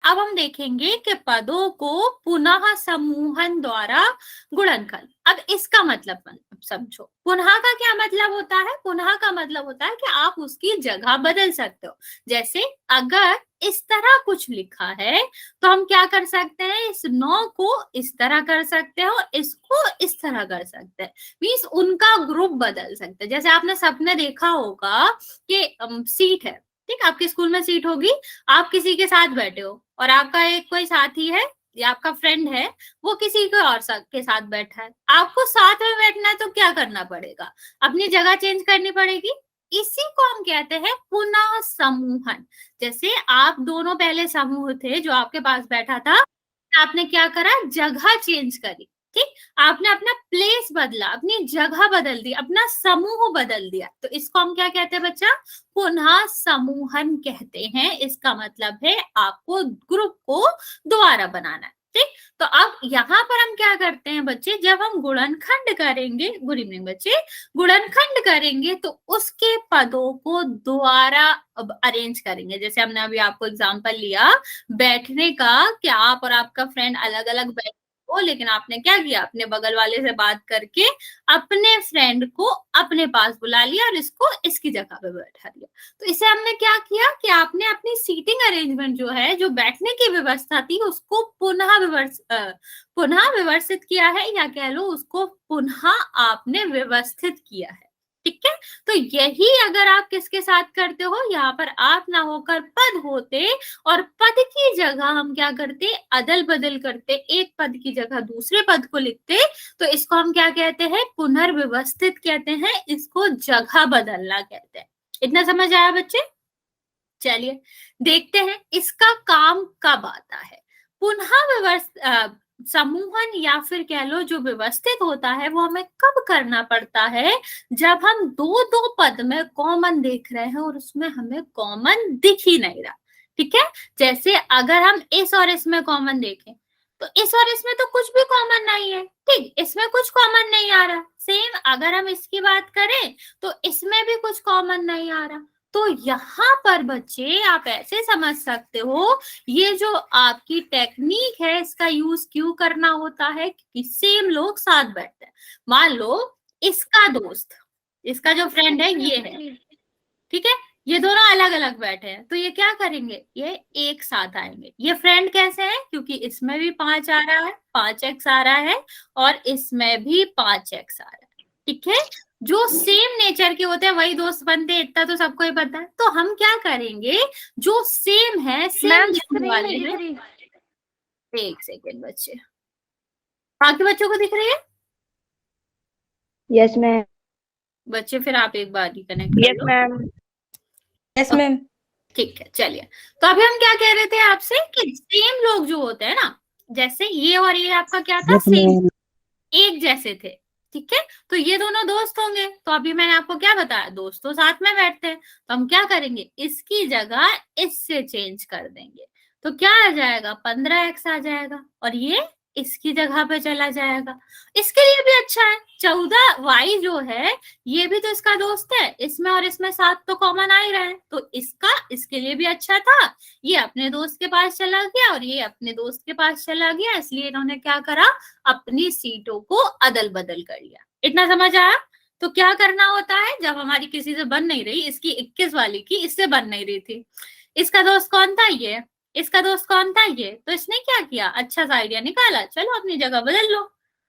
अब हम देखेंगे कि पदों को पुनः समूहन द्वारा गुणनखंड। अब इसका मतलब समझो। पुनः का क्या मतलब होता है? पुनः का मतलब होता है कि आप उसकी जगह बदल सकते हो। जैसे अगर इस तरह कुछ लिखा है तो हम क्या कर सकते हैं, इस नौ को इस तरह कर सकते हैं और इसको इस तरह कर सकते हैं। मीन्स उनका ग्रुप बदल सकते हैं। जैसे आपने सपने देखा होगा कि सीट है, ठीक, आपके स्कूल में सीट होगी, आप किसी के साथ बैठे हो और आपका एक कोई साथी है या आपका फ्रेंड है, वो किसी के और के साथ बैठा है, आपको साथ में बैठना है तो क्या करना पड़ेगा, अपनी जगह चेंज करनी पड़ेगी। इसी को हम कहते हैं पुनः समूहन। जैसे आप दोनों पहले समूह थे, जो आपके पास बैठा था, आपने क्या करा, जगह चेंज करी, ठीक, आपने अपना प्लेस बदला, अपनी जगह बदल दी, अपना समूह बदल दिया, तो इसको हम क्या कहते हैं बच्चा, पुनः समूहन कहते हैं। इसका मतलब है आपको ग्रुप को दोबारा बनाना है, ठीक। तो अब यहाँ पर हम क्या करते हैं बच्चे, जब हम गुणनखंड करेंगे, गुड इवनिंग बच्चे, गुणनखंड करेंगे तो उसके पदों को दोबारा अरेंज करेंगे। जैसे हमने अभी आपको एग्जांपल लिया बैठने का, कि आप और आपका फ्रेंड अलग अलग बैठ हो, लेकिन आपने क्या किया, अपने बगल वाले से बात करके अपने फ्रेंड को अपने पास बुला लिया और इसको इसकी जगह पे बैठा दिया। तो इसे हमने क्या किया कि आपने अपनी सीटिंग अरेंजमेंट जो है, जो बैठने की व्यवस्था थी, उसको पुनः व्यवस्थित किया है, या कह लो उसको पुनः आपने व्यवस्थित किया है, ठीक है। तो यही अगर आप किसके साथ करते हो, यहाँ पर आप ना होकर पद होते और पद की जगह हम क्या करते, अदल बदल करते, एक पद की जगह दूसरे पद को लिखते, तो इसको हम क्या कहते हैं, पुनर्व्यवस्थित कहते हैं, इसको जगह बदलना कहते हैं। इतना समझ आया बच्चे? चलिए देखते हैं इसका काम कब आता है। पुनः व्यवस्थित समूहन या फिर कह लो जो व्यवस्थित होता है, वो हमें कब करना पड़ता है, जब हम दो दो पद में कॉमन देख रहे हैं और उसमें हमें कॉमन दिख ही नहीं रहा, ठीक है। जैसे अगर हम इस और इसमें कॉमन देखें तो इस और इसमें तो कुछ भी कॉमन नहीं है, ठीक, इसमें कुछ कॉमन नहीं आ रहा। सेम अगर हम इसकी बात करें तो इसमें भी कुछ कॉमन नहीं आ रहा। तो यहाँ पर बच्चे आप ऐसे समझ सकते हो, ये जो आपकी टेक्निक है इसका यूज क्यों करना होता है, क्योंकि सेम लोग साथ बैठते हैं। मान लो इसका दोस्त, इसका जो फ्रेंड है ये है, ठीक है, ये दोनों अलग अलग बैठे हैं, तो ये क्या करेंगे, ये एक साथ आएंगे। ये फ्रेंड कैसे है, क्योंकि इसमें भी 5 आ रहा है, 5x आ रहा है, और इसमें भी 5x आ रहा है, ठीक है। जो सेम नेचर के होते हैं वही दोस्त बनते हैं, इतना तो सबको ही पता है। तो हम क्या करेंगे, जो सेम है, सेम दिखने वाले हैं, एक सेकेंड बच्चे, बाकी बच्चों को दिख रही है? Yes ma'am. बच्चे फिर आप एक बार ही कनेक्ट कर यस लो। मैम। Yes ma'am. ठीक है, चलिए। तो अभी हम क्या कह रहे थे आपसे कि सेम लोग जो होते हैं ना, जैसे ये और ये आपका क्या था, यस सेम, मैम। एक जैसे थे, ठीक है। तो ये दोनों दोस्त होंगे, तो अभी मैंने आपको क्या बताया, दोस्त तो साथ में बैठते हैं, तो हम क्या करेंगे, इसकी जगह इससे चेंज कर देंगे, तो क्या आ जाएगा, 15x आ जाएगा, और ये इसकी जगह पे चला जाएगा। इसके लिए भी अच्छा है, 14y जो है ये भी तो इसका दोस्त है, इसमें और इसमें 7 तो कॉमन आ ही रहा है, तो इसका इसके लिए भी अच्छा था। ये अपने दोस्त के पास चला गया और ये अपने दोस्त के पास चला गया, इसलिए इन्होंने क्या करा, अपनी सीटों को अदल बदल कर लिया। इतना समझ आया? तो क्या करना होता है, जब हमारी किसी से बन नहीं रही, इसकी 21 वाली की इससे बन नहीं रही थी, इसका दोस्त कौन था, ये, इसका दोस्त कौन था, ये, तो इसने क्या किया, अच्छा सा आइडिया निकाला, चलो अपनी जगह बदल लो,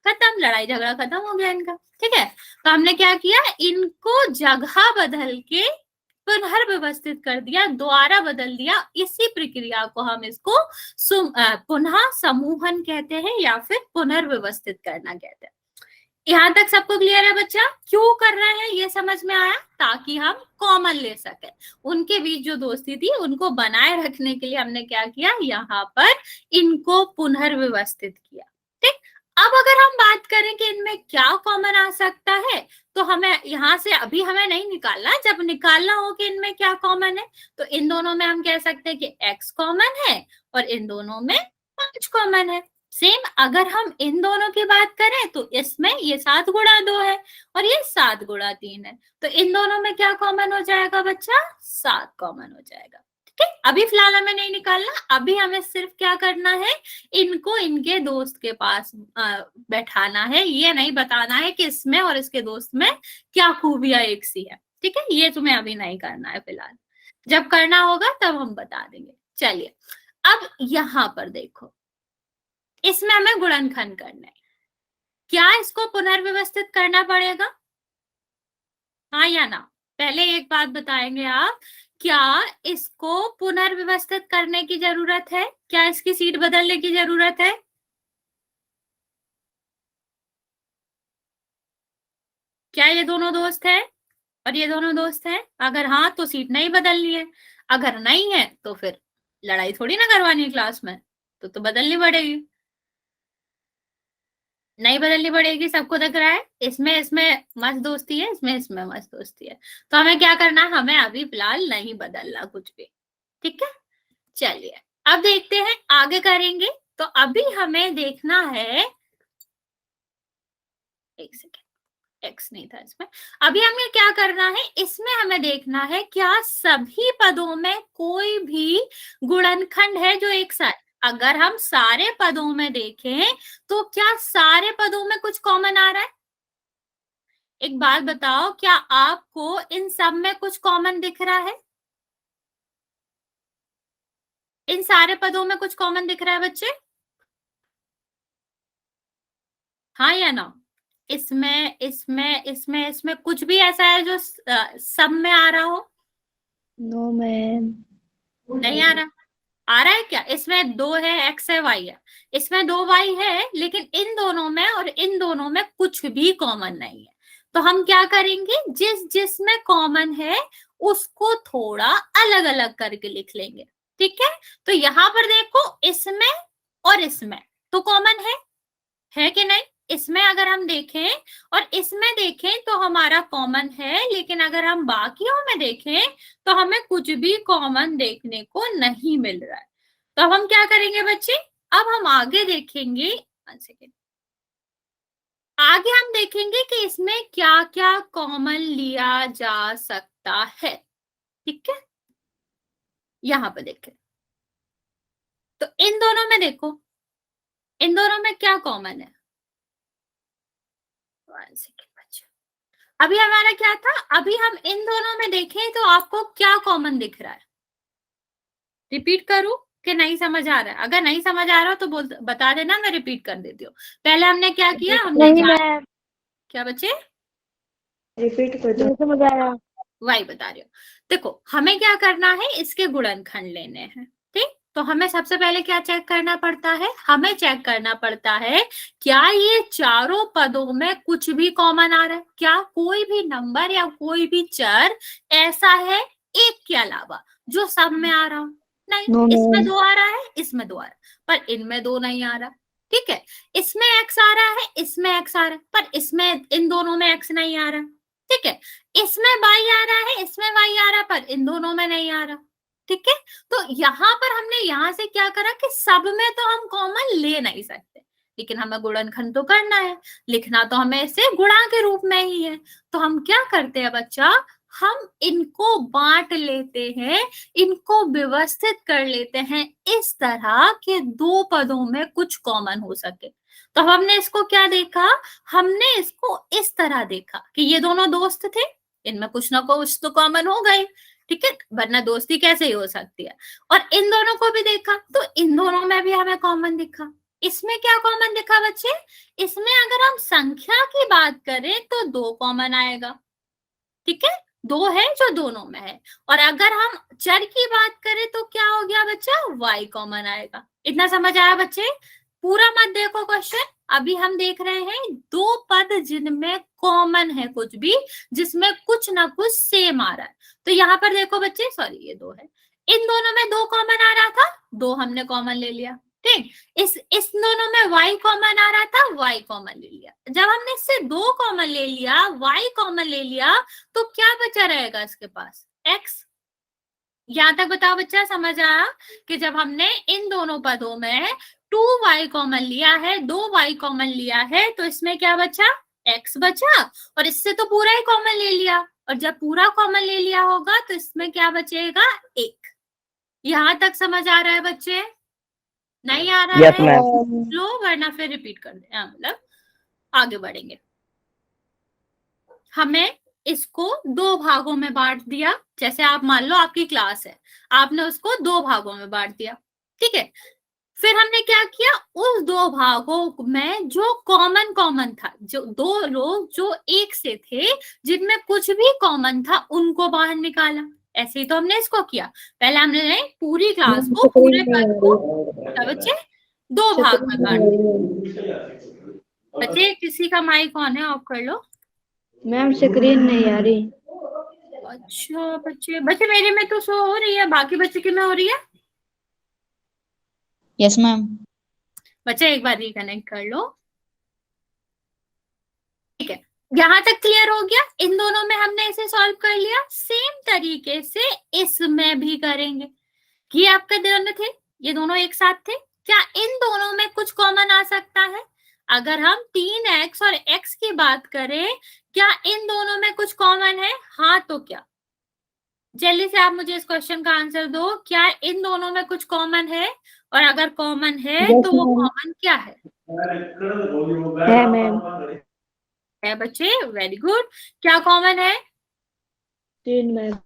खत्म, लड़ाई झगड़ा खत्म हो गया इनका, ठीक है। तो हमने क्या किया, इनको जगह बदल के पुनर्व्यवस्थित कर दिया, दोबारा बदल दिया। इसी प्रक्रिया को हम इसको पुनः समूहन कहते हैं या फिर पुनर्व्यवस्थित करना कहते हैं। यहाँ तक सबको क्लियर है बच्चा? क्यों कर रहे हैं ये समझ में आया, ताकि हम कॉमन ले सके। उनके बीच जो दोस्ती थी उनको बनाए रखने के लिए हमने क्या किया, यहाँ पर इनको पुनर्व्यवस्थित किया, ठीक। अब अगर हम बात करें कि इनमें क्या कॉमन आ सकता है, तो हमें यहाँ से अभी हमें नहीं निकालना, जब निकालना हो कि इनमें क्या कॉमन है, तो इन दोनों में हम कह सकते हैं कि x कॉमन है और इन दोनों में 5 कॉमन है। सेम अगर हम इन दोनों की बात करें तो इसमें ये 7 गुणा 2 है और ये 7 गुणा 3 है, तो इन दोनों में क्या कॉमन हो जाएगा बच्चा, 7 कॉमन हो जाएगा, ठीक है। अभी फिलहाल हमें नहीं निकालना, अभी हमें सिर्फ क्या करना है, इनको इनके दोस्त के पास बैठाना है, ये नहीं बताना है कि इसमें और इसके दोस्त में क्या खूबियां एक सी है। ठीक है, ये तुम्हें अभी नहीं करना है फिलहाल, जब करना होगा तब हम बता देंगे। चलिए अब यहां पर देखो, इसमें हमें गुणनखंड करना है, क्या इसको पुनर्व्यवस्थित करना पड़ेगा, हाँ या ना? पहले एक बात बताएंगे आप, क्या इसको पुनर्व्यवस्थित करने की जरूरत है, क्या इसकी सीट बदलने की जरूरत है? क्या ये दोनों दोस्त है और ये दोनों दोस्त है? अगर हाँ तो सीट नहीं बदलनी है, अगर नहीं है तो फिर लड़ाई थोड़ी ना करवानी है क्लास में, तो बदलनी पड़ेगी। नहीं बदलनी पड़ेगी, सबको दिख रहा है, इसमें इसमें मस्त दोस्ती है, इसमें इसमें मस्त दोस्ती है, तो हमें क्या करना है, हमें अभी फिलहाल नहीं बदलना कुछ भी। ठीक है, चलिए अब देखते हैं आगे करेंगे। तो अभी हमें देखना है, एक सेकेंड, एक्स नहीं था इसमें, अभी हमें क्या करना है, इसमें हमें देखना है क्या सभी पदों में कोई भी गुणनखंड है जो एक साथ, अगर हम सारे पदों में देखें तो क्या सारे पदों में कुछ कॉमन आ रहा है? एक बात बताओ, क्या आपको इन सब में कुछ कॉमन दिख रहा है? इन सारे पदों में कुछ कॉमन दिख रहा है बच्चे, हाँ या ना? इसमें इसमें इसमें इसमें कुछ भी ऐसा है जो सब में आ रहा हो? No ma'am. नहीं आ रहा। आ रहा है क्या? इसमें दो है, एक्स है, वाई है, इसमें दो वाई है, लेकिन इन दोनों में और इन दोनों में कुछ भी कॉमन नहीं है। तो हम क्या करेंगे, जिस जिसमें कॉमन है उसको थोड़ा अलग अलग करके लिख लेंगे। ठीक है, तो यहां पर देखो, इसमें और इसमें तो कॉमन है कि नहीं? इसमें अगर हम देखें और इसमें देखें तो हमारा कॉमन है, लेकिन अगर हम बाकियों में देखें तो हमें कुछ भी कॉमन देखने को नहीं मिल रहा है। तो अब हम क्या करेंगे बच्चे, अब हम आगे देखेंगे, 1 सेकेंड, आगे हम देखेंगे कि इसमें क्या क्या कॉमन लिया जा सकता है। ठीक है, यहां पर देखें तो इन दोनों में देखो, इन दोनों में क्या कॉमन है, 1 सेकेंड बच्चे, अभी हमारा क्या था, अभी हम इन दोनों में देखें तो आपको क्या कॉमन दिख रहा है? रिपीट करूं कि नहीं समझ आ रहा है? अगर नहीं समझ आ रहा हो तो बोल बता देना, मैं रिपीट कर देती हूँ। पहले हमने क्या किया, हमने नहीं मैम, क्या बच्चे, रिपीट कर दो, नहीं समझ आया। वही बता रही हूँ। देखो हमें क्या करना है, इसके गुणनखंड लेने हैं। ठीक, तो हमें सबसे पहले क्या चेक करना पड़ता है, हमें चेक करना पड़ता है क्या ये चारों पदों में कुछ भी कॉमन आ रहा है, क्या कोई भी नंबर या कोई भी चर ऐसा है एक के अलावा जो सब में आ रहा हो? नहीं, नो इसमें मैम। दो आ रहा है, इसमें दो आ रहा है, पर इनमें दो नहीं आ रहा। ठीक है, इसमें एक्स आ रहा है, इसमें एक्स आ रहा है, पर इसमें इन दोनों में एक्स नहीं आ रहा। ठीक है, इसमें वाई आ रहा है, इसमें वाई आ रहा है, पर इन दोनों में नहीं आ रहा। ठीक है, तो यहां पर हमने यहां से क्या करा कि सब में तो हम कॉमन ले नहीं सकते, लेकिन हमें गुणनखंड तो करना है, लिखना तो हमें इसे गुणा के रूप में ही है। तो हम क्या करते हैं बच्चा, हम इनको बांट लेते हैं, इनको व्यवस्थित कर लेते हैं इस तरह के दो पदों में कुछ कॉमन हो सके। तो हमने इसको क्या देखा, हमने इसको इस तरह देखा कि ये दोनों दोस्त थे, इनमें कुछ ना कुछ तो कॉमन हो गए। ठीक है, वरना दोस्ती कैसे ही हो सकती है। और इन दोनों को भी देखा तो इन दोनों में भी हमें कॉमन दिखा। इसमें क्या कॉमन दिखा बच्चे, इसमें अगर हम संख्या की बात करें तो दो कॉमन आएगा। ठीक है, दो है जो दोनों में है, और अगर हम चर की बात करें तो क्या हो गया बच्चा, y कॉमन आएगा। इतना समझ आया बच्चे? पूरा मत देखो क्वेश्चन, अभी हम देख रहे हैं दो पद जिनमें कॉमन है कुछ भी, जिसमें कुछ ना कुछ सेम आ रहा है। तो यहाँ पर देखो बच्चे, सॉरी ये दो है, इन दोनों में दो कॉमन आ रहा था, दो हमने कॉमन ले लिया। ठीक, इस दोनों में y कॉमन आ रहा था, y कॉमन ले लिया। जब हमने इससे दो कॉमन ले लिया, y कॉमन ले लिया, तो क्या बचा रहेगा इसके पास, x। यहां तक बताओ बच्चा, समझ आया कि जब हमने इन दोनों पदों में 2y कॉमन लिया है, 2y कॉमन लिया है, तो इसमें क्या बचा, x बचा, और इससे तो पूरा ही कॉमन ले लिया, और जब पूरा कॉमन ले लिया होगा तो इसमें क्या बचेगा, एक। यहाँ तक समझ आ रहा है बच्चे? नहीं आ रहा यस है मैम। लो, वरना फिर रिपीट कर दे, मतलब आगे बढ़ेंगे। हमें इसको दो भागों में बांट दिया। जैसे आप मान लो आपकी क्लास है, आपने उसको दो भागों में बांट दिया, ठीक है। फिर हमने क्या किया, उस दो भागों में जो कॉमन कॉमन था, जो दो लोग जो एक से थे, जिनमें कुछ भी कॉमन था, उनको बाहर निकाला। ऐसे ही तो हमने इसको किया। पहले हमने पूरी क्लास को, पूरे पद को क्या बच्चे, दो भाग में बांट दिया। बच्चे किसी का माइक ऑन है, ऑफ कर लो। मैम स्क्रीन नहीं आ रही। अच्छा बच्चे, बच्चे मेरे में तो शो हो रही है, बाकी बच्चे की में हो रही है? Yes ma'am. बच्चे एक बार रिकनेक्ट कर लो, ठीक है। यहां तक क्लियर हो गया? इन दोनों में हमने इसे सॉल्व कर लिया। सेम तरीके से इसमें भी करेंगे। ये आपके दोनों थे, ये दोनों एक साथ थे, क्या इन दोनों में कुछ कॉमन आ सकता है? अगर हम 3x और x की बात करें, क्या इन दोनों में कुछ कॉमन है? हाँ तो क्या? जल्दी से आप मुझे इस क्वेश्चन का आंसर दो, क्या इन दोनों में कुछ कॉमन है? और अगर कॉमन है तो वो कॉमन क्या है? है मैम। है बच्चे, वेरी गुड। क्या कॉमन है? 3 मैम।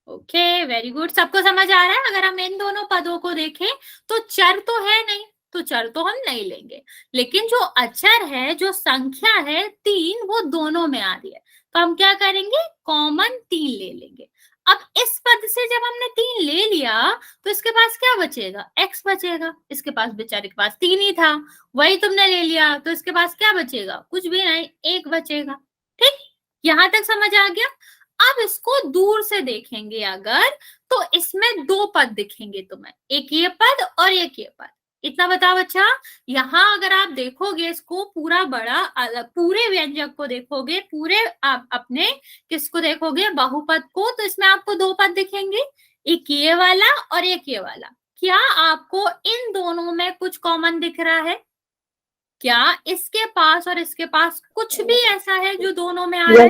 ओके वेरी गुड, सबको समझ आ रहा है? अगर हम इन दोनों पदों को देखें तो चर तो है नहीं, तो चर तो हम नहीं लेंगे, लेकिन जो अचर है, जो संख्या है 3, वो दोनों में आ रही है, तो हम क्या करेंगे, कॉमन 3 ले लेंगे। अब इस पद से जब हमने 3 ले लिया, तो इसके पास क्या बचेगा, x बचेगा। इसके पास, बेचारे के पास 3 ही था, वही तुमने ले लिया, तो इसके पास क्या बचेगा, कुछ भी नहीं, 1 बचेगा। ठीक, यहां तक समझ आ गया? अब इसको दूर से देखेंगे अगर, तो इसमें दो पद दिखेंगे तुम्हें, एक ये पद और एक ये पद। इतना बताओ अच्छा। यहाँ अगर आप देखोगे इसको पूरा बड़ा, पूरे व्यंजक को देखोगे, पूरे आप अपने किसको देखोगे, बहुपद को, तो इसमें आपको दो पद दिखेंगे, एक ये वाला और एक ये वाला। क्या आपको इन दोनों में कुछ कॉमन दिख रहा है? क्या इसके पास और इसके पास कुछ भी ऐसा है जो दोनों में आ रहा है?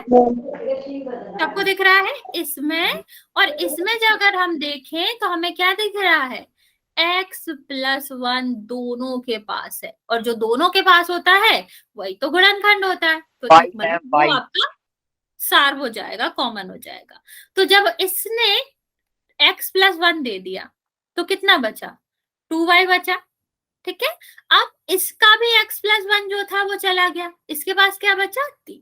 सबको दिख रहा है? इसमें और इसमें जो अगर हम देखें तो हमें क्या दिख रहा है, x+1 दोनों के पास है, और जो दोनों के पास होता है वही तो गुणनखंड होता है, तो मतलब वो आपका सार हो जाएगा, कॉमन हो जाएगा। तो जब इसने x+1 दे दिया तो कितना बचा, 2y बचा, ठीक है। अब इसका भी x+1 जो था वो चला गया, इसके पास क्या बचा, 3,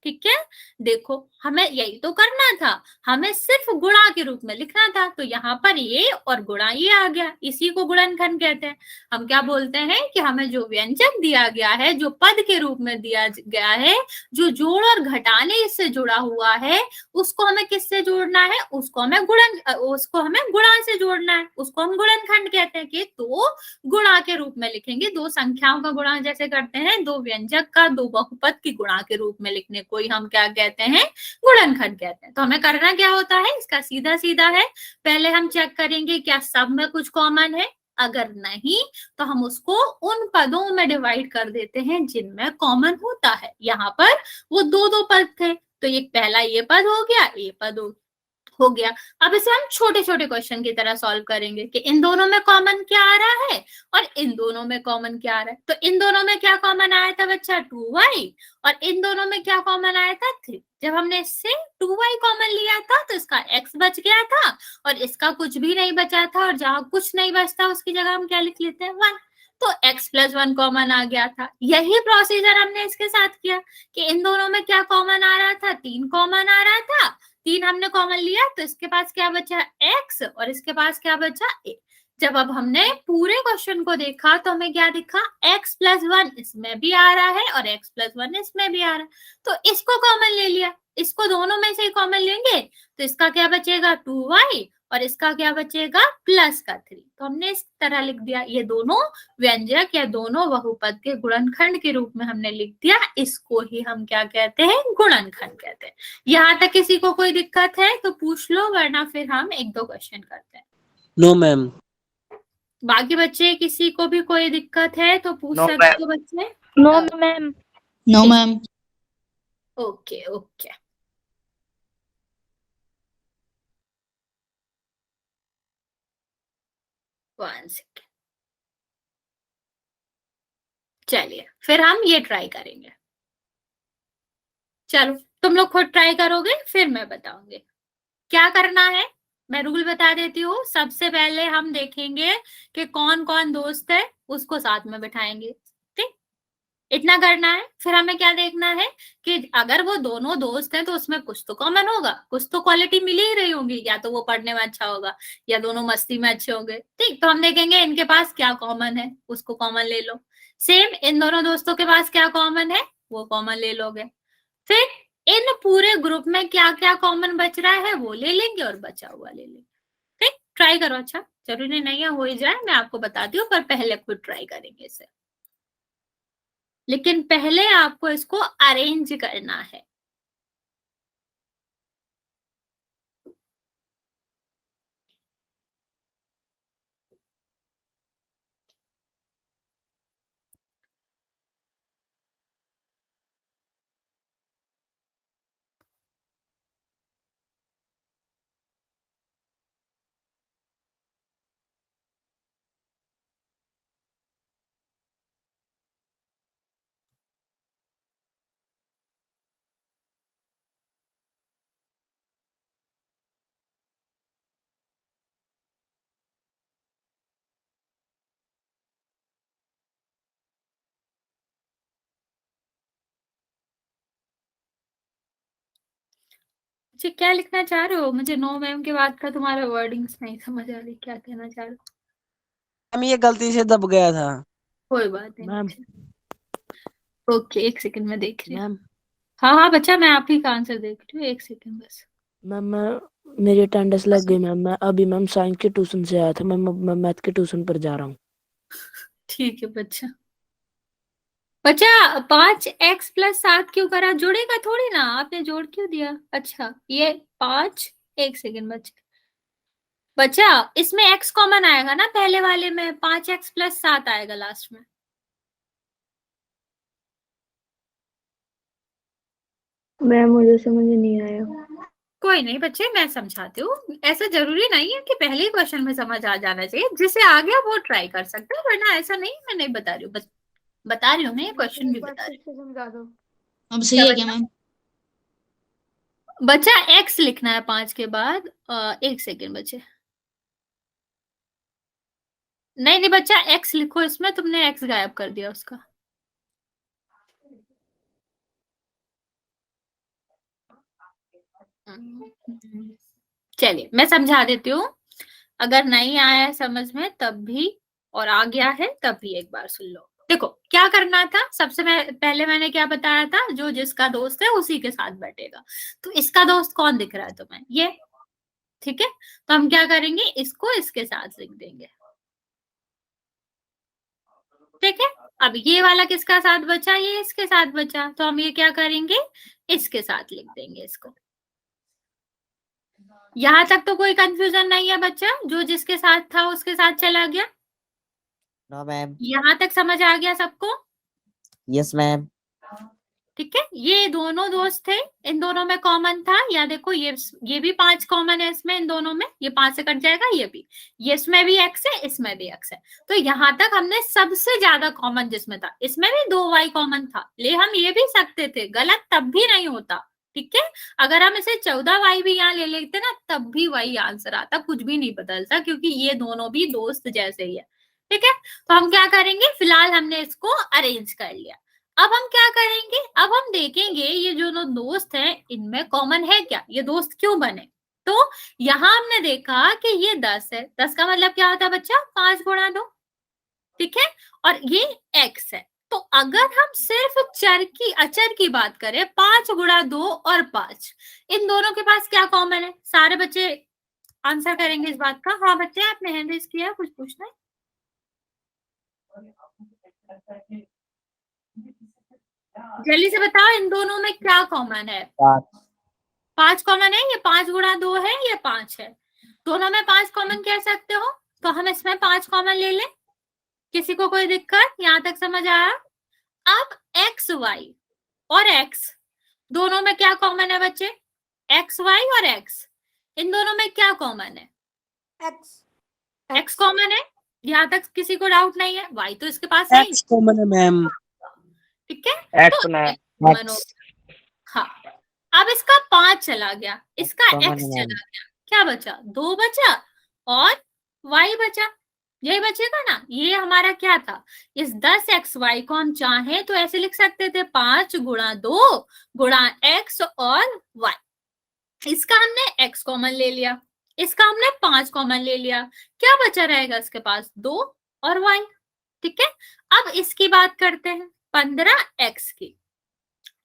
ठीक है। देखो हमें यही तो करना था, हमें सिर्फ गुणा के रूप में लिखना था, तो यहाँ पर ये और गुणा ये आ गया, इसी को गुणनखंड कहते हैं। हम क्या बोलते हैं कि हमें जो व्यंजक दिया गया है, जो पद के रूप में दिया गया है, जो जोड़ और घटाने इससे जुड़ा हुआ है, उसको हमें किससे जोड़ना है, उसको हमें गुणा से जोड़ना है, उसको हम गुणनखंड कहते हैं। कि तो गुणा के रूप में लिखेंगे, दो संख्याओं का गुणा जैसे करते हैं, दो व्यंजक का, दो बहुपद की गुणा के रूप में लिखने को ही हम क्या कहते हैं, गुणनखंड कहते हैं। तो हमें करना क्या होता है, इसका सीधा सीधा है, पहले हम चेक करेंगे क्या सब में कुछ कॉमन है, अगर नहीं तो हम उसको उन पदों में डिवाइड कर देते हैं जिनमें कॉमन होता है। यहाँ पर वो दो दो पद थे, तो एक पहला ये पद हो गया, ये पद हो गया। अब इसे हम छोटे छोटे क्वेश्चन की तरह सॉल्व करेंगे कि इन दोनों में कॉमन क्या आ रहा है और इन दोनों में कॉमन क्या आ रहा है। तो इन दोनों में क्या कॉमन आया था बच्चा, 2y, और इन दोनों में क्या कॉमन आया था, 3। जब हमने इससे 2y कॉमन लिया था तो इसका x बच गया था और इसका कुछ भी नहीं बचा था, और जहां कुछ नहीं बचता उसकी जगह हम क्या लिख लेते हैं, 1। तो x+1 कॉमन आ गया था। यही प्रोसीजर हमने इसके साथ किया कि इन दोनों में क्या कॉमन आ रहा था, 3 कॉमन आ रहा था, 3 हमने कॉमन लिया, तो इसके पास क्या बचा, x, और इसके पास क्या बचा, a। जब अब हमने पूरे क्वेश्चन को देखा तो हमें क्या दिखा, x+1 इसमें भी आ रहा है और x+1 इसमें भी आ रहा है, तो इसको कॉमन ले लिया। इसको दोनों में से कॉमन लेंगे तो इसका क्या बचेगा, 2y, और इसका क्या बचेगा, +3। तो हमने इस तरह लिख दिया, ये दोनों व्यंजक या दोनों बहुपद के गुणनखंड के रूप में हमने लिख दिया। इसको ही हम क्या कहते हैं, गुणनखंड कहते हैं। यहाँ तक किसी को कोई दिक्कत है तो पूछ लो, वरना फिर हम एक दो क्वेश्चन करते हैं। No ma'am. बाकी बच्चे किसी को भी कोई दिक्कत है तो पूछ सकते हो बच्चे। No ma'am. No ma'am. Okay okay. 1 second. चलिए फिर हम ये ट्राई करेंगे। चलो तुम लोग खुद ट्राई करोगे फिर मैं बताऊंगी क्या करना है। मैं रूल बता देती हूँ। सबसे पहले हम देखेंगे कि कौन कौन दोस्त है, उसको साथ में बिठाएंगे। ठीक, इतना करना है। फिर हमें क्या देखना है कि अगर वो दोनों दोस्त हैं तो उसमें कुछ तो कॉमन होगा, कुछ तो क्वालिटी मिल ही रही होगी। या तो वो पढ़ने में अच्छा होगा या दोनों मस्ती में अच्छे होंगे। ठीक, तो हम देखेंगे इनके पास क्या कॉमन है, उसको कॉमन ले लो। सेम इन दोनों दोस्तों के पास क्या कॉमन है, वो कॉमन ले लोगे। फिर इन पूरे ग्रुप में क्या क्या कॉमन बच रहा है वो ले लेंगे और बचा हुआ ले लेंगे। ठीक, ट्राई करो। अच्छा जरूरी नहीं है हो ही जाए, मैं आपको बताती हूँ, पर पहले खुद ट्राई करेंगे इसे। लेकिन पहले आपको इसको अरेंज करना है। जी क्या लिखना चाह रहे हो? मुझे नो मैम के बाद का तुम्हारा वर्डिंग्स नहीं समझ आ रही, क्या कहना चाह रहे हो? मैम ये गलती से दब गया था। कोई बात नहीं मैम बच्चा। ओके एक सेकंड में देख रही हूँ। मैम हाँ हाँ बच्चा, मैं आप ही का आंसर देख रही हूँ, एक सेकंड बस। मैम मेरी अटेंडेंस लग गई मैम। मैं अभी मैम साइंस के ट्यूशन से आया था। मैं मैथ के ट्यूशन पर जा रहा हूँ। ठीक है बच्चा। बच्चा 5x+7 क्यों करा? जोड़ेगा थोड़ी ना, आपने जोड़ क्यों दिया? अच्छा ये 5, एक सेकंड बच्चा। बच्चा इसमें x कॉमन आएगा ना, पहले वाले में 5x+7 आएगा लास्ट में। मैम मुझे समझ नहीं आया। कोई नहीं बच्चे, मैं समझाती हूँ। ऐसा जरूरी नहीं है कि पहले ही क्वेश्चन में समझ आ जाना चाहिए। जिसे आ गया वो ट्राई कर सकते हैं, वरना ऐसा नहीं मैं नहीं बता रही हूँ, बस बता रही हूँ मैं, ये क्वेश्चन भी बता रही समझा दो। अब हूँ। सही है क्या मैम? बच्चा x लिखना है 5 के बाद। एक सेकेंड बच्चे। नहीं नहीं बच्चा x लिखो इसमें, तुमने x गायब कर दिया उसका। चलिए मैं समझा देती हूँ। अगर नहीं आया है समझ में तब भी, और आ गया है तब भी एक बार सुन लो। देखो क्या करना था। सबसे पहले मैंने क्या बताया था, जो जिसका दोस्त है उसी के साथ बैठेगा। तो इसका दोस्त कौन दिख रहा है तुम्हें? ये। ठीक है, तो हम क्या करेंगे, इसको इसके साथ लिख देंगे। ठीक है, अब ये वाला किसका साथ बचा? ये इसके साथ बचा, तो हम ये क्या करेंगे, इसके साथ लिख देंगे इसको। यहां तक तो कोई कंफ्यूजन नहीं है बच्चा? जो जिसके साथ था उसके साथ चला गया। No ma'am. यहां तक समझ आ गया सबको? Yes ma'am. ठीक है, ये दोनों दोस्त थे, इन दोनों में कॉमन था। या देखो ये भी 5 कॉमन है इसमें, इन दोनों में ये 5 से कट जाएगा। ये भी, ये इसमें भी x है, इसमें भी x है। तो यहां तक हमने सबसे ज्यादा कॉमन जिसमें था, इसमें भी 2y कॉमन था। ले हम ये भी सकते थे, गलत तब भी नहीं होता। ठीक है, अगर हम इसे 14y भी यहाँ ले लेते ना तब भी वही आंसर आता, कुछ भी नहीं बदलता, क्योंकि ये दोनों भी दोस्त जैसे ही है। ठीक है, तो हम क्या करेंगे, फिलहाल हमने इसको अरेंज कर लिया। अब हम क्या करेंगे, अब हम देखेंगे ये जो दोस्त हैं इनमें कॉमन है क्या, ये दोस्त क्यों बने। तो यहां हमने देखा कि ये 10 है। 10 का मतलब क्या होता है बच्चा, 5 × 2। ठीक है, और ये x है। तो अगर हम सिर्फ अचर की बात करें, 5 × 2 और 5, इन दोनों के पास क्या कॉमन है? सारे बच्चे आंसर करेंगे इस बात का। हाँ बच्चे आपने हैंड रेज किया, कुछ पूछना है? जल्दी से बताओ, इन दोनों में क्या कॉमन है? 5 कॉमन है। ये 5 × 2 है, ये 5 है। दोनों में 5 कॉमन कह सकते हो, तो हम इसमें 5 कॉमन ले लें। किसी को कोई दिक्कत? यहां तक समझ आया? अब एक्स वाई और एक्स दोनों में क्या कॉमन है बच्चे? एक्स वाई और एक्स, इन दोनों में क्या कॉमन है? एक्स एक्स कॉमन है। यहाँ तक किसी को डाउट नहीं है? y तो इसके पास है ही। एक्स कॉमन है मैम। ठीक है, एक्स तो में x कॉमन हो। एक्स हाँ, अब इसका 5 चला गया, इसका कॉमन x है चला मैम। गया, क्या बचा? 2 बचा और y बचा, यही बचेगा ना। ये हमारा क्या था, इस 10xy को हम चाहे तो ऐसे लिख सकते थे 5 गुणा 2 गुणा x और y। इसका हमने x कॉमन ले लिया, इसका हमने 5 कॉमन ले लिया, क्या बचा रहेगा इसके पास? 2 और y। ठीक है, अब इसकी बात करते हैं 15x की।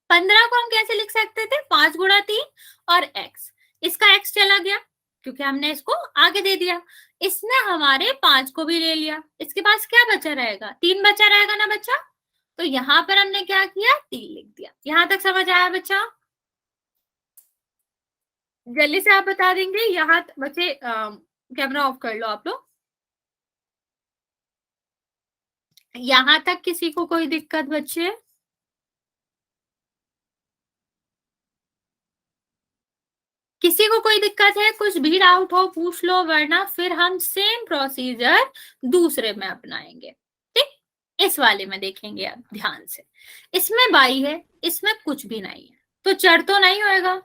15 को हम कैसे लिख सकते थे? 5 गुणा 3 और x, इसका x चला गया क्योंकि हमने इसको आगे दे दिया। इसने हमारे 5 को भी ले लिया, इसके पास क्या बचा रहेगा? 3 बचा रहेगा ना बच्चा। तो यहाँ पर हमने क्या किया? 3 लिख दिया। यहाँ तक समझ आया बच्चा? जल्दी से आप बता देंगे। यहाँ बच्चे कैमरा ऑफ कर लो आप लोग। यहाँ तक किसी को कोई दिक्कत बच्चे? किसी को कोई दिक्कत है? कुछ भी डाउट हो पूछ लो, वरना फिर हम सेम प्रोसीजर दूसरे में अपनाएंगे। ठीक, इस वाले में देखेंगे आप ध्यान से। इसमें बाई है, इसमें कुछ भी नहीं है, तो चर तो नहीं होएगा।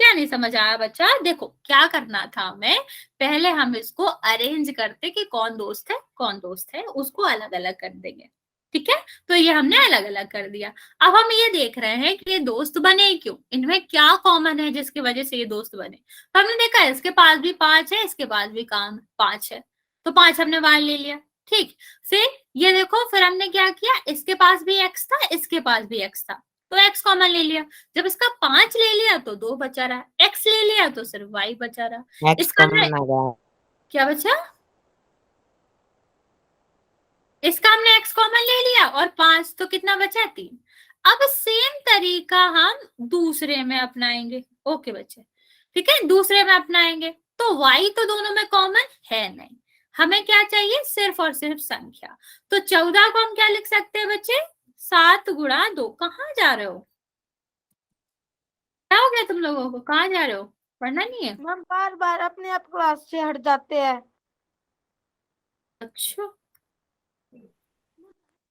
क्या नहीं समझ आया बच्चा? देखो क्या करना था हमें, पहले हम इसको अरेंज करते कि कौन दोस्त है कौन दोस्त है, उसको अलग अलग कर देंगे। ठीक है, तो ये हमने अलग अलग कर दिया। अब हम ये देख रहे हैं कि ये दोस्त बने क्यों, इनमें क्या कॉमन है जिसकी वजह से ये दोस्त बने। तो हमने देखा इसके पास भी 5 है, इसके पास भी काम 5 है, तो 5 हमने वहां ले लिया। ठीक, फिर ये देखो, फिर हमने क्या किया, इसके पास भी x था, इसके पास भी x था, तो x कॉमन ले लिया। जब इसका 5 ले लिया तो 2 बचा रहा, x ले लिया तो सिर्फ y बचा रहा। एक्स इसका कॉमन आ गया। क्या बचा? इसका हमने x कॉमन ले लिया और 5, तो कितना बचा? 3। अब सेम तरीका हम दूसरे में अपनाएंगे। ओके बच्चे, ठीक है, दूसरे में अपनाएंगे तो y तो दोनों में कॉमन है नहीं, हमें क्या चाहिए? सिर्फ और सिर्फ संख्या। तो 14 को हम क्या लिख सकते हैं बच्चे? 7 गुणा 2। कहाँ जा रहे हो? क्या हो गया तुम लोगों को? कहाँ जा रहे हो? पढ़ना नहीं है? मैम बार बार अपने आप क्लास से हट जाते हैं। अच्छा,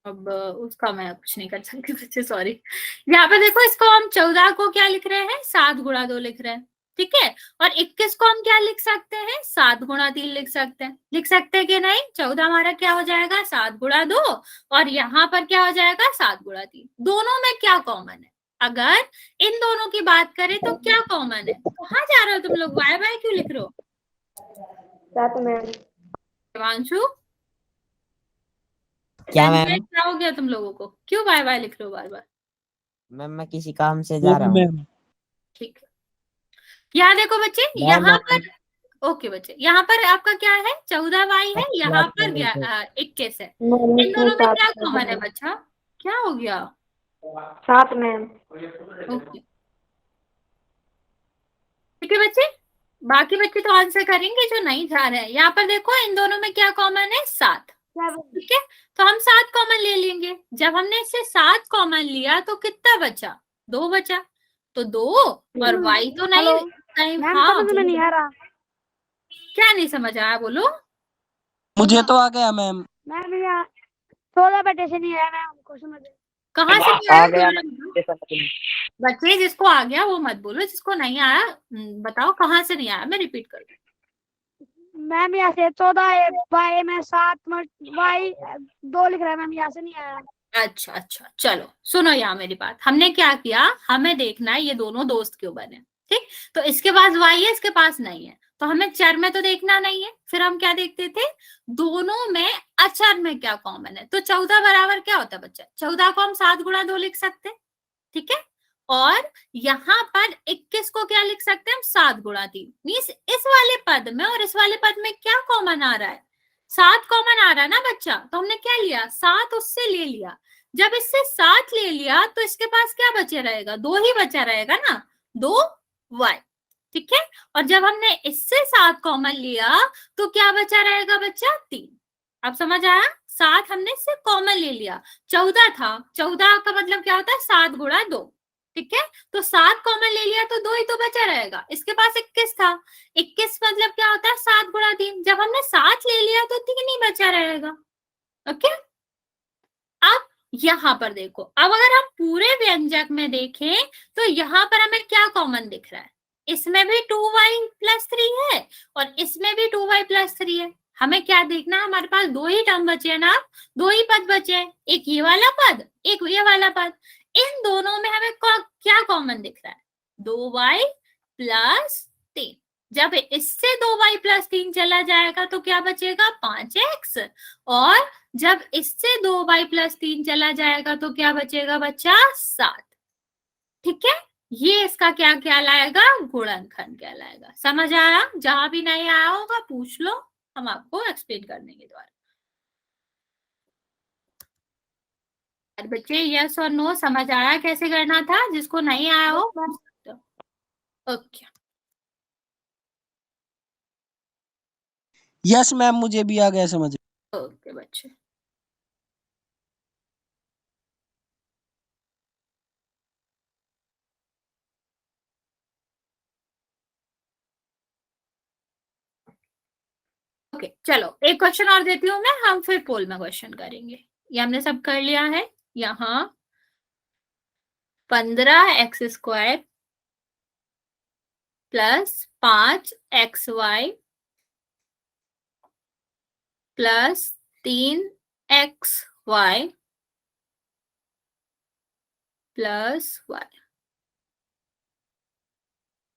अब उसका मैं कुछ नहीं कर सकती बच्चे, सॉरी। यहाँ पे देखो, इसको हम 14 को क्या लिख रहे हैं? 7 गुणा 2 लिख रहे हैं। ठीक है, और 21 को हम क्या लिख सकते हैं? 7 गुणा 3 लिख सकते हैं। लिख सकते हैं कि नहीं? 14 हमारा क्या हो जाएगा? 7 गुणा 2, और यहाँ पर क्या हो जाएगा? 7 गुणा 3। दोनों में क्या कॉमन है? अगर इन दोनों की बात करें तो क्या कॉमन है? कहाँ जा रहे हो तुम लोग? वाई वाई क्यों लिख रहे हो? 7 मैम। देवांशु, क्या संजय, मैम? क्या हो गया तुम लोगों को? क्यों बाय बाय लिख रहे हो बार बार? मैम मैं किसी काम से जा रहा हूँ। मैम ठीक है, यहाँ देखो बच्चे, बाय यहाँ मैम। पर ओके बच्चे, यहाँ पर आपका क्या है? 14y है, यहाँ पर 21 है। इन दोनों में क्या कॉमन है बच्चा? क्या हो गया? 7 मैम। ओके, ठीक है बच्चे, बाकी बच्चे तो आंसर करेंगे जो नहीं जा रहे हैं। यहाँ पर देखो, इन दोनों में क्या कॉमन है? 7। ठीक है, तो हम 7 कॉमन ले लेंगे। जब हमने इससे 7 कॉमन लिया तो कितना बचा? 2 बचा, तो 2 और y तो नहीं कहीं। मैम हाँ, समझ में नहीं आ रहा। क्या नहीं समझ आया? बोलो। मुझे तो आ गया मैम। मैम यहाँ 16 बटे से नहीं आया मैम, हमको समझ में। कहाँ से नहीं आ आया? गया दोबारा बच्चे, जिसको आ गया वो मत बोलो, जिसको नहीं आया बताओ कहाँ से नहीं आया। मैं रिपीट कर दूं। मैम यहाँ से 14 बाय में 7 वाई 2 लिख रहा है मैम, यहाँ से नहीं आया। अच्छा अच्छा, चलो सुनो यहाँ मेरी बात। हमने क्या किया, हमें देखना है ये दोनों दोस्त क्यों बने। ठीक, तो इसके पास y है, इसके पास नहीं है, तो हमें चर में तो देखना नहीं है। फिर हम क्या देखते थे? दोनों में अचर में क्या कॉमन है। तो 14 बराबर क्या होता है बच्चा? 14 को हम 7 गुणा 2 लिख सकते हैं। ठीक है, और यहाँ पर 21 को क्या लिख सकते हैं हम? 7 गुणा 3। मीन्स इस वाले पद में और इस वाले पद में क्या कॉमन आ रहा है? 7 कॉमन आ रहा है ना बच्चा, तो हमने क्या लिया? 7 उससे ले लिया। जब इससे 7 ले लिया तो इसके पास क्या बचे रहेगा? 2 ही बचा रहेगा ना, 2y। ठीक है, और जब हमने इससे 7 कॉमन लिया तो क्या बचा रहेगा बच्चा? 3। अब समझ आया? 7 हमने इससे कॉमन ले लिया, 14 था, 14 का मतलब क्या होता है? 7 गुणा 2। ठीक है, तो 7 कॉमन ले लिया तो 2 ही तो बचा रहेगा। इसके पास 21 था, 21 मतलब क्या होता है 7 गुणा 3, जब हमने 7 ले लिया तो 3 ही बचा रहेगा। ओके, अब यहां पर देखो, अब अगर हम पूरे व्यंजक में देखें तो यहां पर हमें क्या कॉमन दिख रहा है, इसमें भी 2y+3 है और इसमें भी 2y+3 है। हमें क्या देखना है, हमारे पास 2 ही टर्म बचे हैं ना, 2 ही पद बचे हैं, एक ये वाला पद एक ये वाला पद। इन दोनों में हमें क्या कॉमन दिख रहा है, 2y+3। जब इससे 2y+3 चला जाएगा तो क्या बचेगा, 5x, और जब इससे 2y+3 चला जाएगा तो क्या बचेगा बच्चा, 7। ठीक है, ये इसका क्या कहलाएगा, गुणनखंड कहलाएगा। समझ आया, जहां भी नहीं आया होगा पूछ लो, हम आपको एक्सप्लेन कर देंगे दोबारा। बच्चे यस और नो समझ आया कैसे करना था, जिसको नहीं आया हो पूछ सकते हो। ओके, यस मैम, मुझे भी आ गया समझ। ओके बच्चे, ओके चलो एक क्वेश्चन और देती हूँ मैं, हम फिर पोल में क्वेश्चन करेंगे। ये हमने सब कर लिया है। यहाँ 15x² plus 5xy plus 3xy plus y,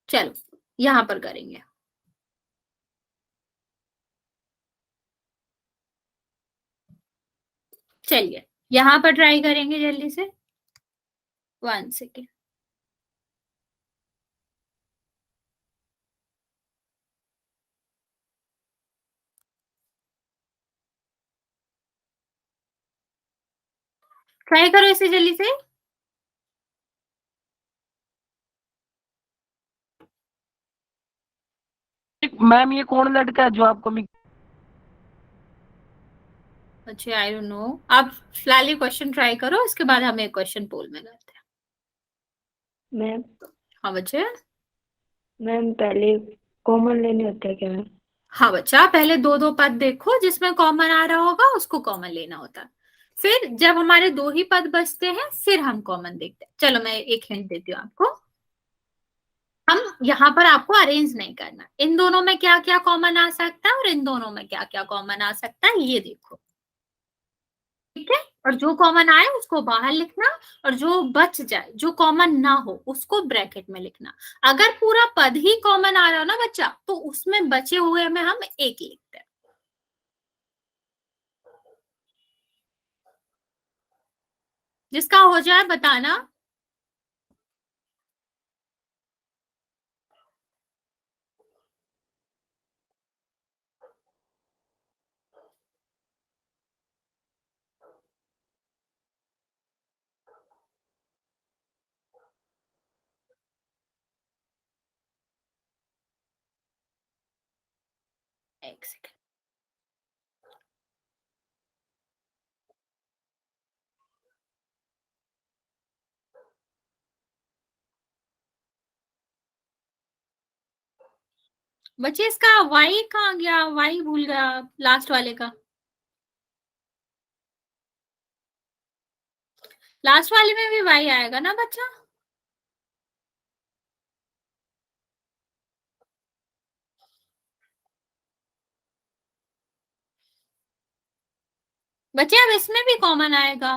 चलो यहां पर करेंगे। चलिए यहां पर ट्राई करेंगे जल्दी से, 1 सेकेंड। ट्राई करो इसे जल्दी से। मैम ये कौन लड़का है जो आपको अच्छा आई डोंट नो, आप फिलहाल क्वेश्चन ट्राई करो, इसके बाद हम एक क्वेश्चन पोल में करते हैं। मैम हाँ बच्चे, मैम पहले कॉमन लेने होते हैं क्या मैम? हाँ बच्चा, पहले 2 पद देखो जिसमें कॉमन आ रहा होगा उसको कॉमन लेना होता है, फिर जब हमारे 2 ही पद बचते हैं फिर हम कॉमन देखते हैं। चलो मैं एक हिंट देती हूँ आपको, हम यहाँ पर आपको अरेंज नहीं करना, इन दोनों में क्या क्या कॉमन आ सकता है और इन दोनों में क्या क्या कॉमन आ सकता है ये देखो। ठीक है, और जो कॉमन आए उसको बाहर लिखना, और जो बच जाए जो कॉमन ना हो उसको ब्रैकेट में लिखना। अगर पूरा पद ही कॉमन आ रहा हो ना बच्चा, तो उसमें बचे हुए में हम एक लिखते हैं। जिसका हो जाए बताना। एक सेकेंड, बच्चे इसका y कहाँ गया, y भूल गया लास्ट वाले का, लास्ट वाले में भी y आएगा ना बच्चा। बच्चे अब इसमें भी कॉमन आएगा,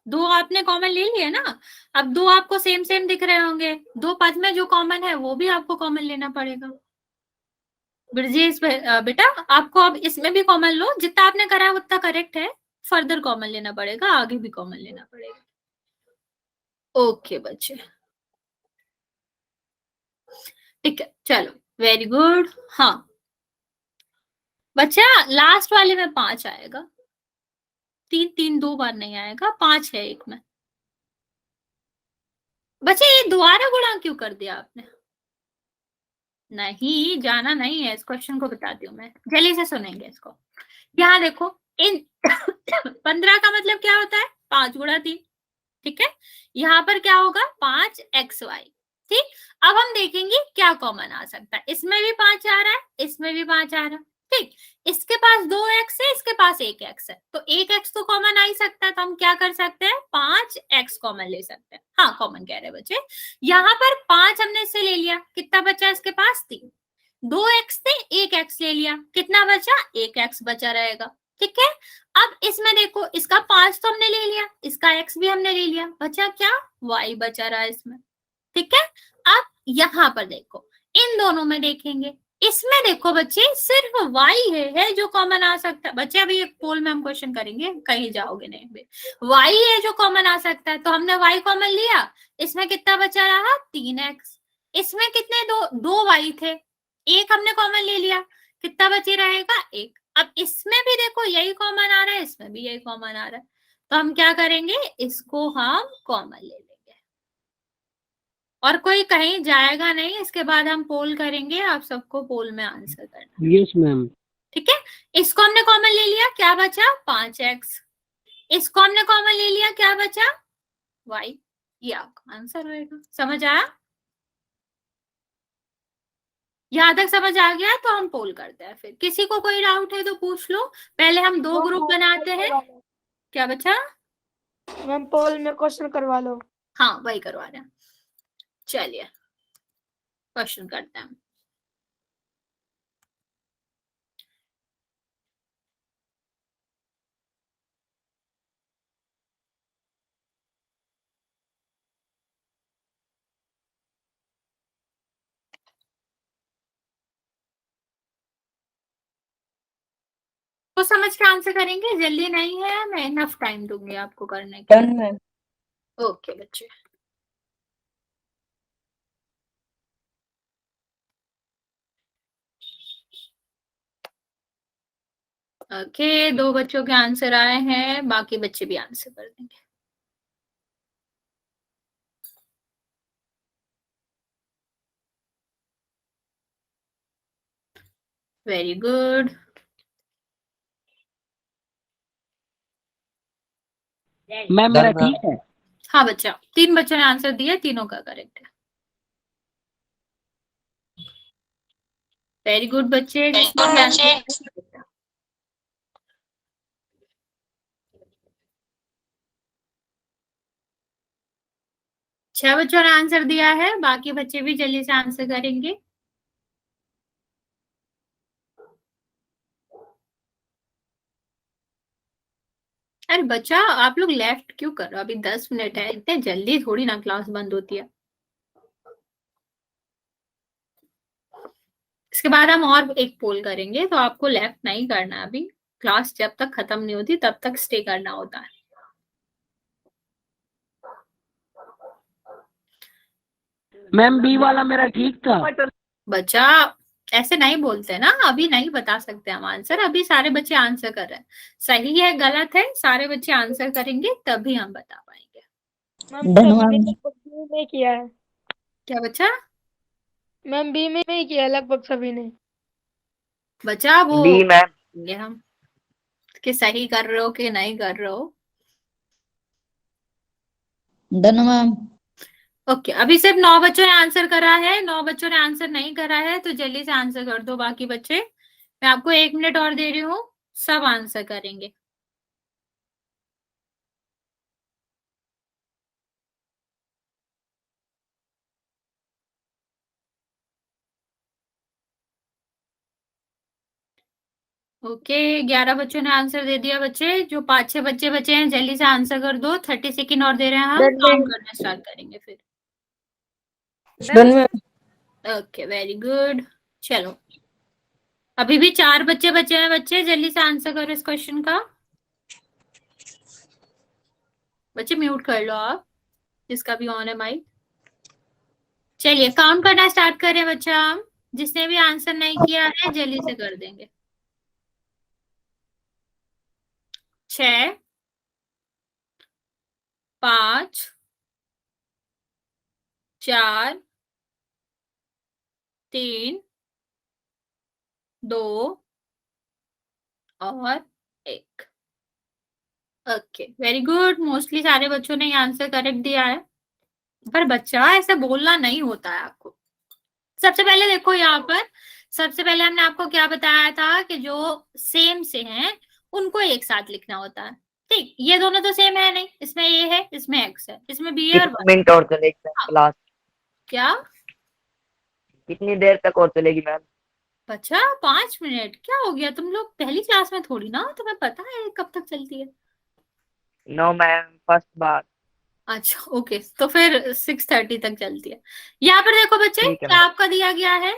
2 आपने कॉमन ले लिए ना, अब 2 आपको सेम सेम दिख रहे होंगे, 2 पद में जो कॉमन है वो भी आपको कॉमन लेना पड़ेगा। ब्रजेश बेटा आपको अब इसमें भी कॉमन लो, जितना आपने करा है उतना करेक्ट है, फर्दर कॉमन लेना पड़ेगा, आगे भी कॉमन लेना पड़ेगा। ओके बच्चे, ठीक है चलो वेरी गुड। हाँ बच्चा लास्ट वाले में 5 आएगा, 3 2 बार नहीं आएगा, 5 है एक में। बच्चे ये दोबारा गुणा क्यों कर दिया आपने, नहीं जाना नहीं है, इस क्वेश्चन को बताती हूँ मैं, जल्दी से सुनेंगे इसको। यहाँ देखो इन 15 का मतलब क्या होता है, 5 गुणा 3, ठीक है, यहाँ पर क्या होगा 5xy। ठीक, अब हम देखेंगे क्या कॉमन आ सकता है। इसमें भी 5 आ रहा है, इसमें भी 5 आ रहा है। ठीक, इसके पास 2x है, इसके पास 1x है, तो 1x तो कॉमन आ ही सकता है, तो हम क्या कर सकते हैं 5x कॉमन ले सकते हैं। हाँ कॉमन कह रहे बच्चे, यहाँ पर 5 हमने इससे ले लिया, कितना बचा इसके पास 3, 2x से 1x ले लिया, कितना बचा 1x बचा रहेगा। ठीक है, अब इसमें देखो इसका 5 तो हमने ले लिया, इसका x भी हमने ले लिया, बचा क्या y बचा रहा है इसमें। ठीक है, अब यहाँ पर देखो इन दोनों में देखेंगे, इसमें देखो बच्चे सिर्फ y है जो कॉमन आ सकता है। बच्चे अभी एक पोल में हम क्वेश्चन करेंगे, कहीं जाओगे नहीं, y है जो कॉमन आ सकता है, तो हमने y कॉमन लिया, इसमें कितना बचा रहा 3x, इसमें कितने दो y थे, एक हमने कॉमन ले लिया, कितना बचे रहेगा 1। अब इसमें भी देखो यही कॉमन आ रहा है, इसमें भी यही कॉमन आ रहा है, तो हम क्या करेंगे इसको हम कॉमन ले लेंगे, और कोई कहीं जाएगा नहीं। इसके बाद हम पोल करेंगे, आप सबको पोल में आंसर करना। Yes ma'am. ठीक है, इसको हमने कॉमन ले लिया, क्या बचा 5x, इसको हमने कॉमन ले लिया, क्या बचा y, ये आपका आंसर रहेगा। समझ आया, यहां तक समझ आ गया तो हम पोल करते हैं। फिर किसी को कोई डाउट है तो पूछ लो, पहले हम 2 ग्रुप बनाते हैं। क्या बचा मैम पोल में क्वेश्चन करवा लो। हाँ वही करवा रहे हैं, चलिए क्वेश्चन करते हैं। तो समझ के आंसर करेंगे, जल्दी नहीं है, मैं इनफ टाइम दूंगी आपको करने के लिए। ओके बच्चे, ओके 2 बच्चों के आंसर आए हैं, बाकी बच्चे भी आंसर कर देंगे। वेरी गुड, मैम मेरा ठीक है। हाँ बच्चा 3 बच्चों ने आंसर दिया, तीनों का करेक्ट है। वेरी गुड बच्चे, किसने भी आंसर 6 बच्चों ने आंसर दिया है, बाकी बच्चे भी जल्दी से आंसर करेंगे। अरे बच्चा आप लोग लेफ्ट क्यों कर रहे हो, अभी 10 मिनट है, इतने जल्दी थोड़ी ना क्लास बंद होती है। इसके बाद हम और एक पोल करेंगे, तो आपको लेफ्ट नहीं करना है अभी, क्लास जब तक खत्म नहीं होती तब तक स्टे करना होता है। मैम बी वाला मेरा ठीक था। बच्चा ऐसे नहीं बोलते ना, अभी नहीं बता सकते हम आंसर, अभी सारे बच्चे आंसर कर रहे हैं, सही है गलत है सारे बच्चे आंसर करेंगे तभी हम बता पाएंगे। बी में किया है क्या बच्चा, मैम, बी में ही किया है लगभग सभी ने। बच्चा वो बी मैम। ये हम कि सही कर रहे हो कि नहीं कर रहे हो। Done ma'am. ओके, अभी सिर्फ 9 बच्चों ने आंसर करा है, 9 बच्चों ने आंसर नहीं करा है, तो जल्दी से आंसर कर दो बाकी बच्चे। मैं आपको 1 मिनट और दे रही हूँ, सब आंसर करेंगे। ओके 11 बच्चों ने आंसर दे दिया बच्चे, जो 5-6 बच्चे बचे हैं जल्दी से आंसर कर दो, 30 सेकेंड और दे रहे हैं, हम काम करना स्टार्ट करेंगे फिर। ओके वेरी गुड, चलो अभी भी 4 बच्चे बचे हैं, बच्चे जल्दी से आंसर करो इस क्वेश्चन का। बच्चे म्यूट कर लो आप, जिसका भी ऑन है माइक। चलिए काउंट करना स्टार्ट करें बच्चा, हम जिसने भी आंसर नहीं किया है जल्दी से कर देंगे। 6 5 4 3 2 और 1। Okay, very good. मोस्टली सारे बच्चों ने आंसर करेक्ट दिया है, पर बच्चा ऐसे बोलना नहीं होता है आपको। सबसे पहले देखो यहाँ पर, सबसे पहले हमने आपको क्या बताया था कि जो सेम से हैं उनको एक साथ लिखना होता है। ठीक, ये दोनों तो सेम है नहीं, इसमें ए है, इसमें एक्स है, इसमें बी है और कितने मिनट और चलेगी मैम क्लास? क्या कितनी देर तक और चलेगी मैम? बच्चा 5 मिनट क्या हो गया, तुम लोग पहली क्लास में थोड़ी ना, तुम्हें पता है कब तक चलती है। नो मैम, फर्स्ट बार। अच्छा ओके, तो फिर 6:30 तक चलती है। यहाँ पर देखो बच्चे, ठीक है क्या मैम। आपका दिया गया है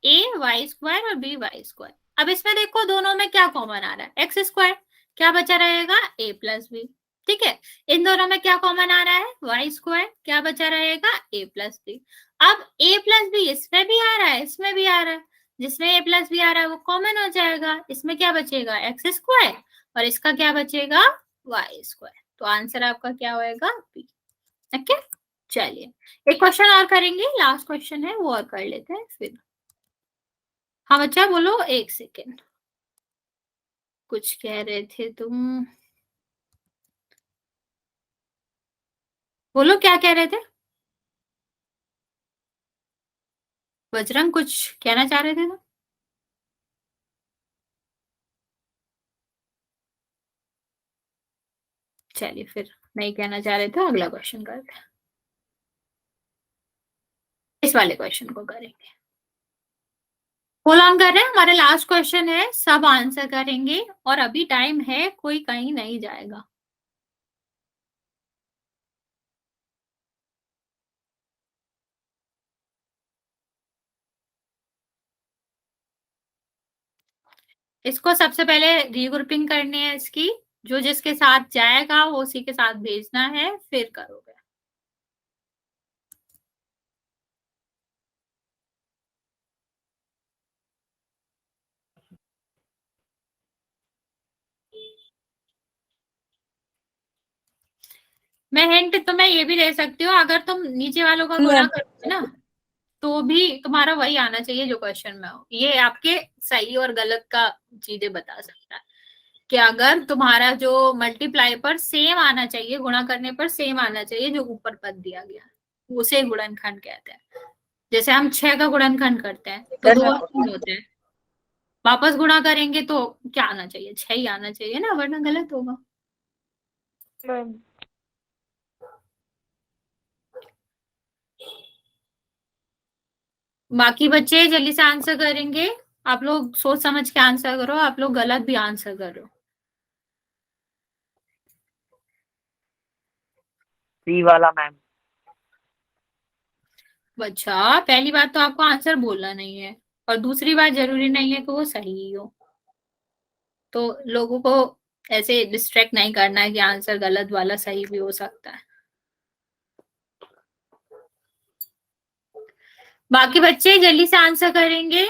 ay² और by²। अब इसमें देखो दोनों में क्या कॉमन आ रहा है, x²। क्या बचा रहेगा a+b। ठीक है, इन दोनों में क्या कॉमन आ रहा है y²। क्या बचा रहेगा a+b। अब a+b इसमें भी आ रहा है, इसमें भी आ रहा है, जिसमें a+b आ रहा है वो कॉमन हो जाएगा। इसमें क्या बचेगा x² और इसका क्या बचेगा y²। तो आंसर आपका क्या होएगा b। ओके, चलिए एक क्वेश्चन और करेंगे, लास्ट क्वेश्चन है वो और कर लेते हैं फिर। हाँ बच्चा बोलो, एक सेकेंड, कुछ कह रहे थे तुम, बोलो क्या कह रहे थे। बजरंग कुछ कहना चाह रहे थे ना। चलिए फिर नहीं कहना चाह रहे थे, अगला क्वेश्चन करते हैं, इस वाले क्वेश्चन को करेंगे। होल्ड ऑन कर रहे हैं, हमारा लास्ट क्वेश्चन है, सब आंसर करेंगे और अभी टाइम है, कोई कहीं नहीं जाएगा। इसको सबसे पहले रीग्रुपिंग करनी है इसकी, जो जिसके साथ जाएगा वो उसी के साथ भेजना है, फिर करोगे। मैं हिंट तुम्हें ये भी दे सकती हूँ, अगर तुम नीचे वालों का गुणा करोगे ना तो भी तुम्हारा वही आना चाहिए जो क्वेश्चन में हो। ये आपके सही और गलत का चीजें बता सकता है कि अगर तुम्हारा जो मल्टीप्लाई पर सेम आना चाहिए, गुणा करने पर सेम आना चाहिए जो ऊपर पद दिया गया है, उसे गुणनखंड कहते हैं। जैसे हम 6 का गुणनखंड करते हैं तो 2 अंक होते हैं, वापस गुणा करेंगे तो क्या आना चाहिए, 6 ही आना चाहिए ना, वरना गलत होगा। मैम बाकी बच्चे जल्दी से आंसर करेंगे, आप लोग सोच समझ के आंसर करो, आप लोग गलत भी आंसर करो। सी वाला मैम। अच्छा, पहली बात तो आपको आंसर बोलना नहीं है, और दूसरी बात जरूरी नहीं है कि वो सही ही हो, तो लोगों को ऐसे डिस्ट्रैक्ट नहीं करना है कि आंसर गलत वाला सही भी हो सकता है। बाकी बच्चे जल्दी से आंसर करेंगे।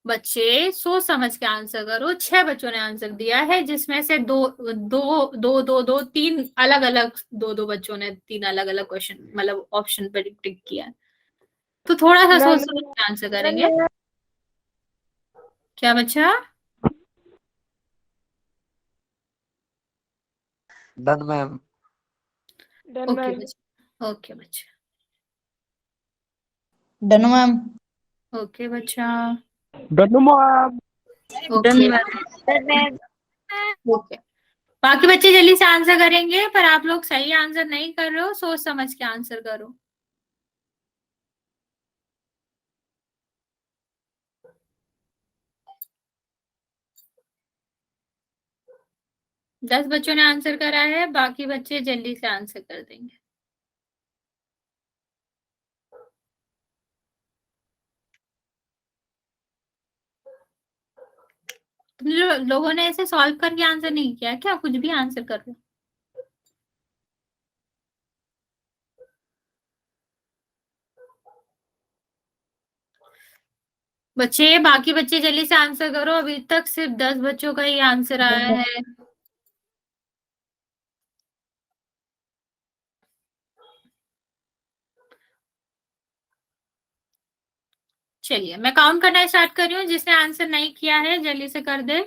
बच्चे सोच समझ के आंसर करो। 6 बच्चों ने आंसर दिया है, जिसमें से दो दो दो दो दो तीन अलग अलग, दो बच्चों ने 3 अलग अलग क्वेश्चन मतलब ऑप्शन पर टिक किया है, तो थोड़ा सा सोच समझ के आंसर करेंगे। क्या बच्चा? Done ma'am. Done okay ma'am. बच्चा, ओके बच्चा, डन मैम। ओके बच्चा, done ma'am. Okay done ma'am. Okay. बाकी बच्चे जल्दी से आंसर करेंगे, पर आप लोग सही आंसर नहीं कर रहे हो, सोच समझ के आंसर करो। दस बच्चों ने आंसर करा है, बाकी बच्चे जल्दी से आंसर कर देंगे। तुम लोगों ने ऐसे सॉल्व करके आंसर नहीं किया क्या, कुछ भी आंसर कर रहे हो? बच्चे, बाकी बच्चे जल्दी से आंसर करो, अभी तक सिर्फ 10 बच्चों का ही आंसर आया है। चलिए मैं काउंट करना स्टार्ट कर रही हूँ, जिसने आंसर नहीं किया है जल्दी से कर दे।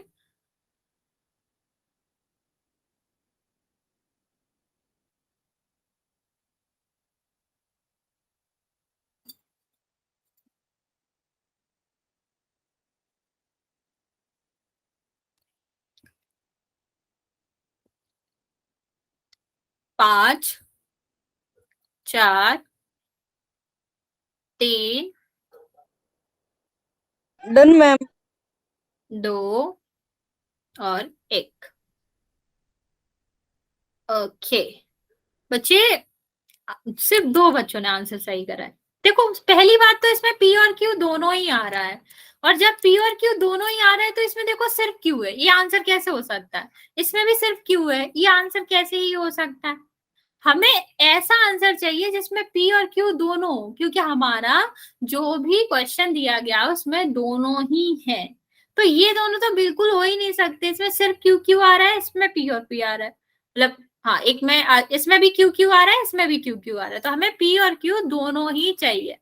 पांच, चार, तीन, डन मैम। दो और एक। ओके बच्चे, सिर्फ दो बच्चों ने आंसर सही करा है। देखो पहली बात तो इसमें पी और क्यू दोनों ही आ रहा है, और जब पी और क्यू दोनों ही आ रहा है तो इसमें देखो सिर्फ क्यू है, ये आंसर कैसे हो सकता है? इसमें भी सिर्फ क्यू है, ये आंसर कैसे ही हो सकता है? हमें ऐसा आंसर चाहिए जिसमें पी और क्यू दोनों हो, क्योंकि हमारा जो भी क्वेश्चन दिया गया उसमें दोनों ही है। तो ये दोनों तो बिल्कुल हो ही नहीं सकते, इसमें सिर्फ क्यू क्यू आ रहा है, इसमें पी और पी आ रहा है, मतलब हाँ एक में इसमें भी क्यू क्यू आ रहा है, इसमें भी क्यू क्यू आ रहा है, तो हमें पी और क्यू दोनों ही चाहिए।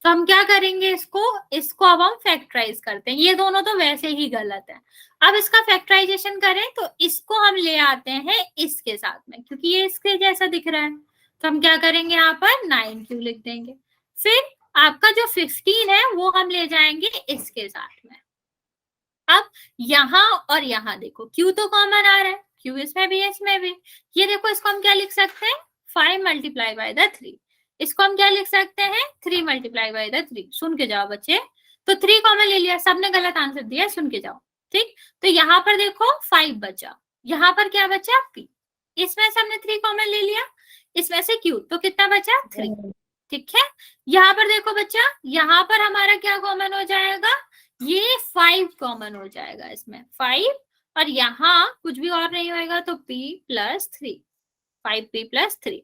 तो हम क्या करेंगे, इसको अब हम फैक्टराइज करते हैं। ये दोनों तो वैसे ही गलत है, अब इसका फैक्टराइजेशन करें तो इसको हम ले आते हैं इसके साथ में, क्योंकि ये इसके जैसा दिख रहा है। तो हम क्या करेंगे, यहाँ पर 9q लिख देंगे। फिर आपका जो 15 है वो हम ले जाएंगे इसके साथ में। अब यहाँ और यहाँ देखो q तो कॉमन आ रहा है, q इसमें भी है इसमें भी। ये देखो इसको हम क्या लिख सकते हैं, 5 मल्टीप्लाई बाय द 3। इसको हम क्या लिख सकते हैं, 3 मल्टीप्लाई बाय द 3। सुन के जाओ बच्चे, तो 3 कॉमन ले लिया, सबने गलत आंसर दिया, सुन के जाओ। ठीक, तो यहाँ पर देखो 5 बचा, यहाँ पर क्या बचा p, इसमें से हमने 3 कॉमन ले लिया, इसमें से q, तो कितना बचा 3। ठीक है, यहाँ पर देखो बच्चा, यहाँ पर हमारा क्या कॉमन हो जाएगा, ये 5 कॉमन हो जाएगा इसमें 5, और यहाँ कुछ भी और नहीं होएगा तो p प्लस 3, 5p प्लस 3।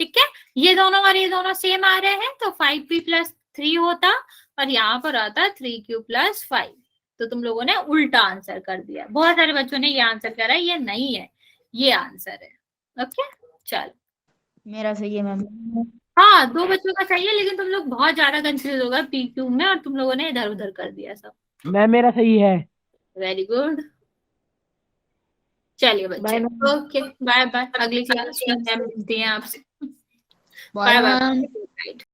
ठीक है, ये दोनों और ये दोनों सेम आ रहे हैं तो 5p प्लस 3 होता, और यहाँ पर आता 3q प्लस 5। तो तुम लोगों ने उल्टा आंसर कर दिया। बहुत सारे बच्चों ने ये आंसर करा, ये नहीं है, ये आंसर है। ओके चलो, मेरा सही है मैम। हाँ 2 बच्चों का चाहिए, लेकिन तुम लोग बहुत ज्यादा कंफ्यूज होगा पी क्यू में, और तुम लोगों ने इधर उधर कर दिया सब। मैम मेरा सही है। वेरी गुड, चलिए बच्चे, ओके बाय बाय, अगली क्लास में मिलती हैं आपसे। Bye bye.